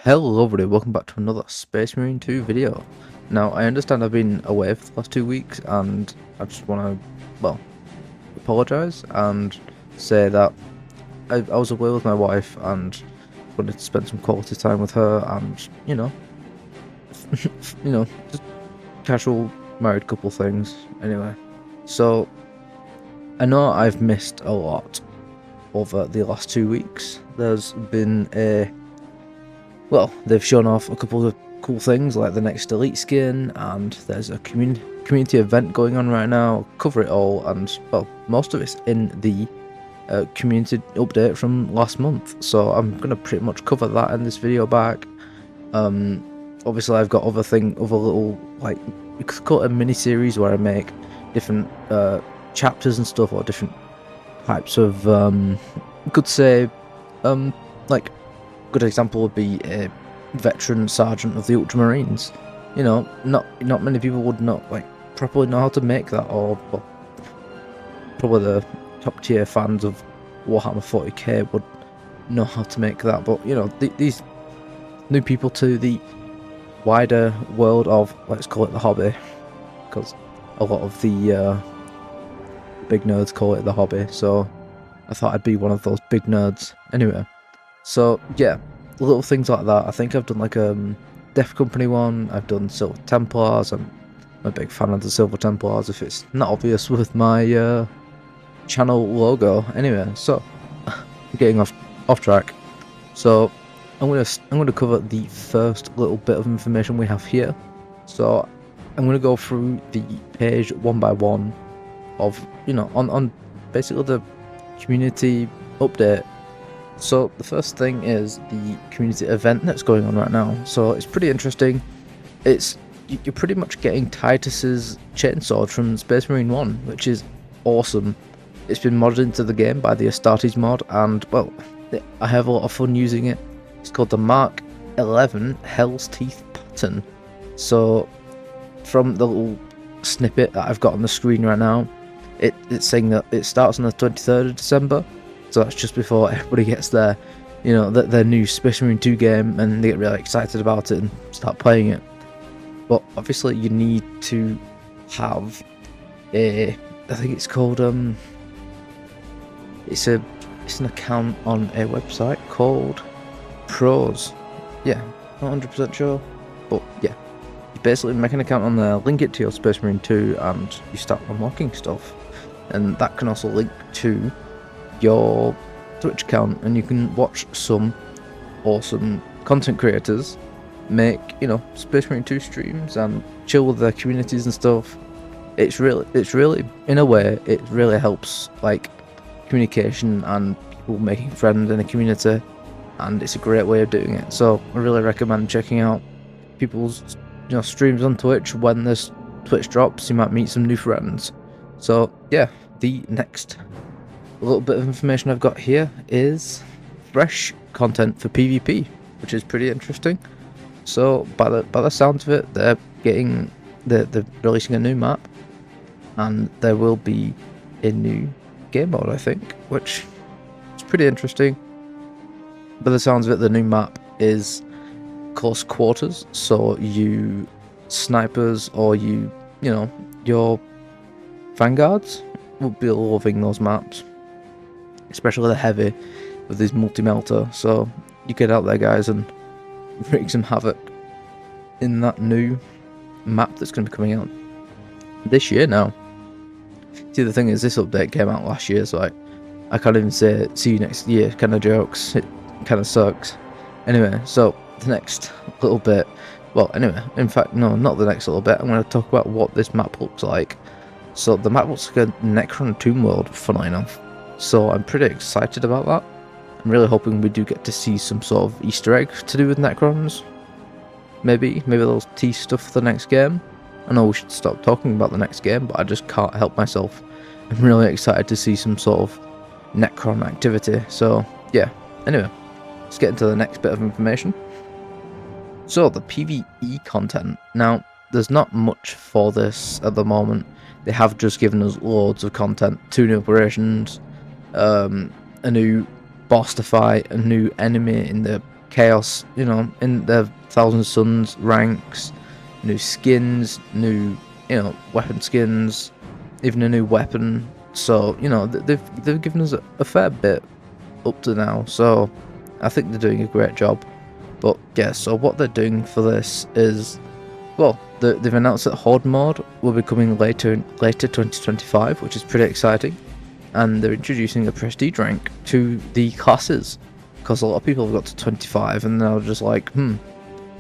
Hello everybody, welcome back to another Space Marine 2 video. Now, I understand I've been away for the last 2 weeks, and I just want to, well, apologise and say that I was away with my wife and wanted to spend some quality time with her and, just casual married couple things, anyway. So, I know I've missed a lot over the last 2 weeks. There's been well, they've shown off a couple of cool things like the next Elite skin, and there's a community event going on right now. I'll cover it all, and well, most of it's in the community update from last month, so I'm gonna pretty much cover that in this video back. Obviously I've got other little, like, you could call it a mini series where I make different chapters and stuff, or different types of you could say like, good example would be a veteran sergeant of the Ultramarines. You know, not many people would not properly know how to make that, or well, probably the top tier fans of Warhammer 40k would know how to make that. But you know, these new people to the wider world of, let's call it, the hobby, because a lot of the big nerds call it the hobby. So I thought I'd be one of those big nerds anyway. So yeah, little things like that. I think I've done like a Death Company one, I've done Silver Templars. I'm a big fan of the Silver Templars, if it's not obvious with my channel logo. Anyway, so getting off track. So I'm gonna cover the first little bit of information we have here. So I'm gonna go through the page one by one of, you know, on basically the community update. So the first thing is the community event that's going on right now. So it's pretty interesting. You're pretty much getting Titus's chainsword from Space Marine 1, which is awesome. It's been modded into the game by the Astartes mod, and well, I have a lot of fun using it. It's called the Mark 11 Hell's Teeth pattern. So from the little snippet that I've got on the screen right now, it's saying that it starts on the 23rd of December. So that's just before everybody gets their new Space Marine 2 game, and they get really excited about it and start playing it. But obviously you need to have I think it's called it's an account on a website called Pros. Yeah, not 100% sure, but yeah, you basically make an account on there, link it to your Space Marine 2, and you start unlocking stuff. And that can also link to your Twitch account, and you can watch some awesome content creators make, you know, Space Marine 2 streams and chill with their communities and stuff. It's really, in a way, it really helps like communication and people making friends in a community, and it's a great way of doing it. So I really recommend checking out people's, you know, streams on Twitch. When this Twitch drops, you might meet some new friends. So yeah, the next little bit of information I've got here is fresh content for PvP, which is pretty interesting. So by the sounds of it, they're releasing a new map, and there will be a new game mode, I think, which is pretty interesting. By the sounds of it, the new map is close quarters, so you snipers, or you know, your vanguards will be loving those maps, especially the heavy with his multi-melter. So you get out there, guys, and wreak some havoc in that new map that's going to be coming out this year now. See, the thing is, this update came out last year, so I can't even say see you next year kind of jokes. It kind of sucks. Anyway, so the next little bit, well, anyway, in fact, no, not the next little bit, I'm going to talk about what this map looks like. So the map looks like a Necron Tomb World, funnily enough. So I'm pretty excited about that. I'm really hoping we do get to see some sort of Easter egg to do with Necrons. Maybe they'll tease stuff for the next game. I know we should stop talking about the next game, but I just can't help myself. I'm really excited to see some sort of Necron activity. So yeah, anyway, let's get into the next bit of information. So the PvE content. Now, there's not much for this at the moment. They have just given us loads of content, 2 new operations, a new boss to fight, a new enemy in the chaos, you know, in the Thousand Suns ranks, new skins, new, you know, weapon skins, even a new weapon. So, you know, they've given us a fair bit up to now. So I think they're doing a great job. But yeah, so what they're doing for this is, well, they've announced that Horde mode will be coming later 2025, which is pretty exciting. And they're introducing a prestige rank to the classes, because a lot of people have got to 25 and they're just like,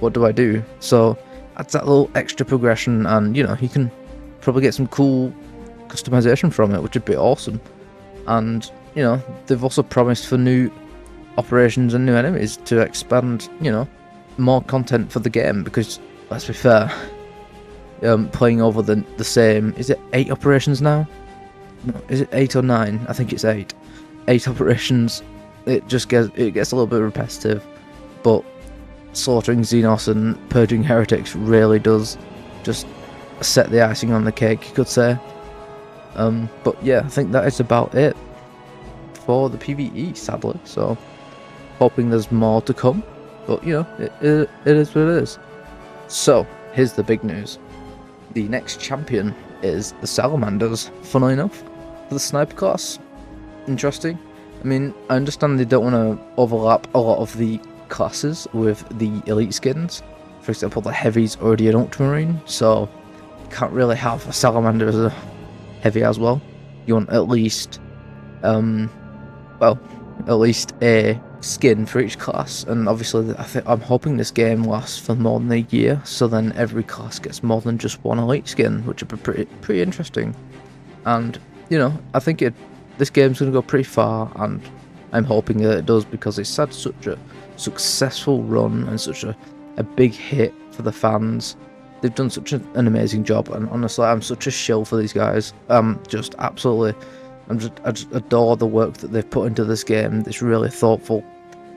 what do I do? So that's that little extra progression, and you know, you can probably get some cool customization from it, which would be awesome. And you know, they've also promised for new operations and new enemies to expand, you know, more content for the game, because let's be fair, playing over the same, is it 8 operations now? No, is it 8 or 9? I think it's 8. 8 operations. It gets a little bit repetitive, but slaughtering Xenos and purging heretics really does just set the icing on the cake, you could say. But yeah, I think that is about it for the PvE, sadly. So hoping there's more to come, but you know, it is what it is. So here's the big news: the next champion is the Salamanders. Funnily enough, for the sniper class. Interesting. I mean, I understand they don't want to overlap a lot of the classes with the elite skins. For example, the heavy's already an ultramarine, so you can't really have a salamander as a heavy as well. You want at least, well, at least a skin for each class. And obviously, I'm hoping this game lasts for more than a year, so then every class gets more than just one elite skin, which would be pretty interesting. And you know, I think this game's going to go pretty far, and I'm hoping that it does, because it's had such a successful run and such a big hit for the fans. They've done such an amazing job, and honestly, I'm such a shill for these guys. I just adore the work that they've put into this game. It's really thoughtful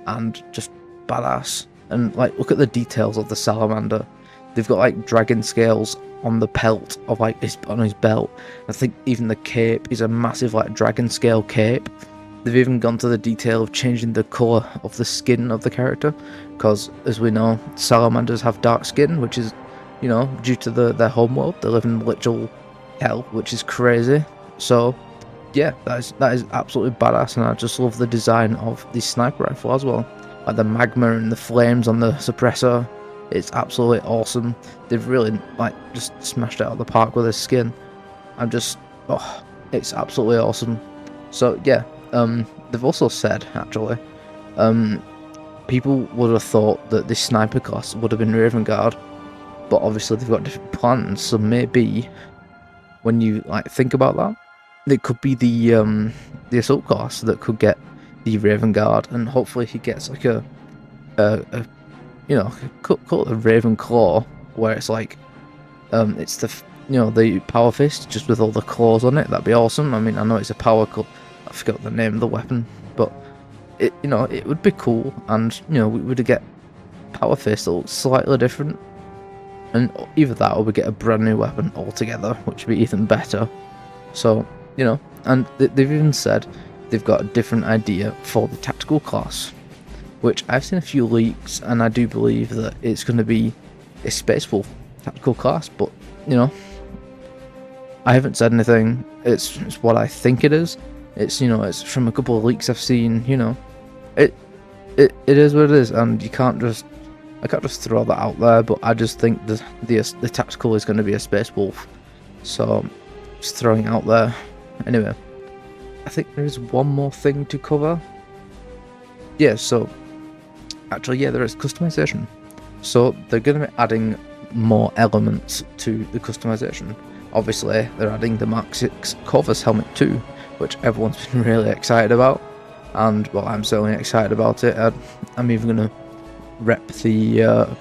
and just badass. And like, look at the details of the salamander. They've got like dragon scales on the pelt of like on his belt. I think even the cape is a massive like dragon scale cape. They've even gone to the detail of changing the colour of the skin of the character, because as we know, salamanders have dark skin, which is, you know, due to their homeworld. They live in literal hell, which is crazy. So yeah, that is absolutely badass, and I just love the design of the sniper rifle as well, like the magma and the flames on the suppressor. It's absolutely awesome. They've really like just smashed it out of the park with this skin. It's absolutely awesome. So yeah, they've also said, actually, people would have thought that this sniper class would have been Raven Guard, but obviously they've got different plans. So maybe when you like think about that, it could be the assault class that could get the Raven Guard, and hopefully he gets like a you know, call it a Raven Claw, where it's like, it's the power fist just with all the claws on it. That'd be awesome. I mean, I know it's a power claw. I forgot the name of the weapon, but it would be cool. And you know, we would get power fist that looks slightly different, and either that or we get a brand new weapon altogether, which would be even better. So you know, and they've even said they've got a different idea for the tactical class, which I've seen a few leaks, and I do believe that it's going to be a Space Wolf tactical class, but, you know, I haven't said anything. It's what I think it is. It's, you know, it's from a couple of leaks I've seen, you know. It is what it is, and I can't just throw that out there, but I just think the tactical is going to be a Space Wolf. So, just throwing it out there. Anyway, I think there is one more thing to cover. Yeah, so actually, yeah, there is customization. So they're going to be adding more elements to the customization. Obviously, they're adding the Mark 6 Corvus helmet too, which everyone's been really excited about. And, well, I'm certainly excited about it. I'm even going to rep the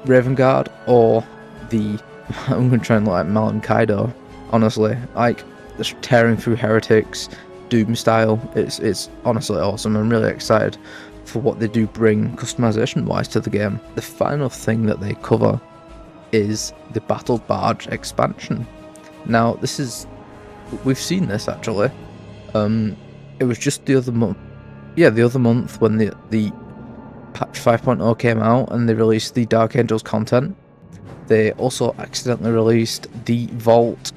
Raven Guard, or I'm going to try and look like Malan Kaido, honestly. Like, just tearing through heretics, Doom style. It's honestly awesome. I'm really excited for what they do bring customization wise to the game. The final thing that they cover is the Battle Barge expansion. Now we've seen this actually. It was just the other month. yeah, the other month when the patch 5.0 came out and they released the Dark Angels content, they also accidentally released the Vault.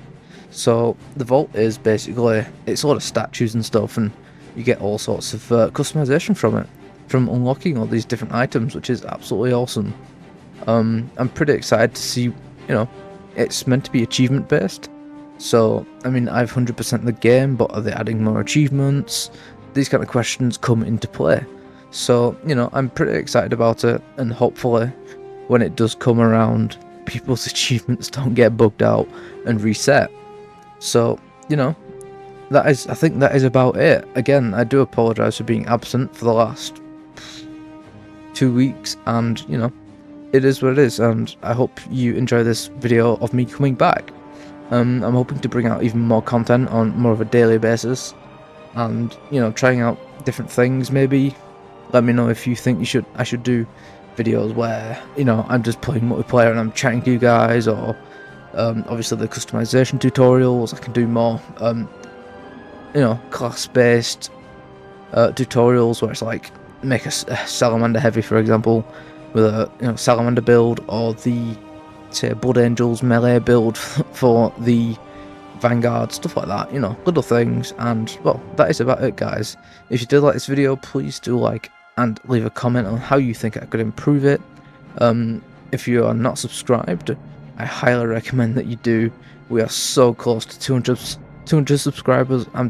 So the Vault is basically, it's a lot of statues and stuff, and you get all sorts of customization from it, from unlocking all these different items, which is absolutely awesome. I'm pretty excited to see, it's meant to be achievement based. So, I mean, I've 100% the game, but are they adding more achievements? These kind of questions come into play. So, I'm pretty excited about it, and hopefully, when it does come around, people's achievements don't get bugged out and reset. So, I think that is about it. Again, I do apologise for being absent for the last 2 weeks, and, it is what it is, and I hope you enjoy this video of me coming back. I'm hoping to bring out even more content on more of a daily basis, and trying out different things. Maybe let me know if you think I should do videos where I'm just playing multiplayer and I'm chatting to you guys, or obviously the customization tutorials. I can do more class-based tutorials where it's like make a salamander heavy, for example, with a salamander build, or the say Blood Angels melee build for the Vanguard, stuff like that, little things. And well, that is about it, guys. If you did like this video, please do like and leave a comment on how you think I could improve it. If you are not subscribed, I highly recommend that you do. We are so close to 200 subscribers. I'm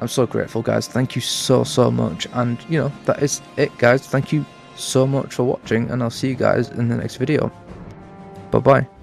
so grateful, guys. Thank you so much. And that is it, guys. Thank you so much for watching, and I'll see you guys in the next video. Bye bye.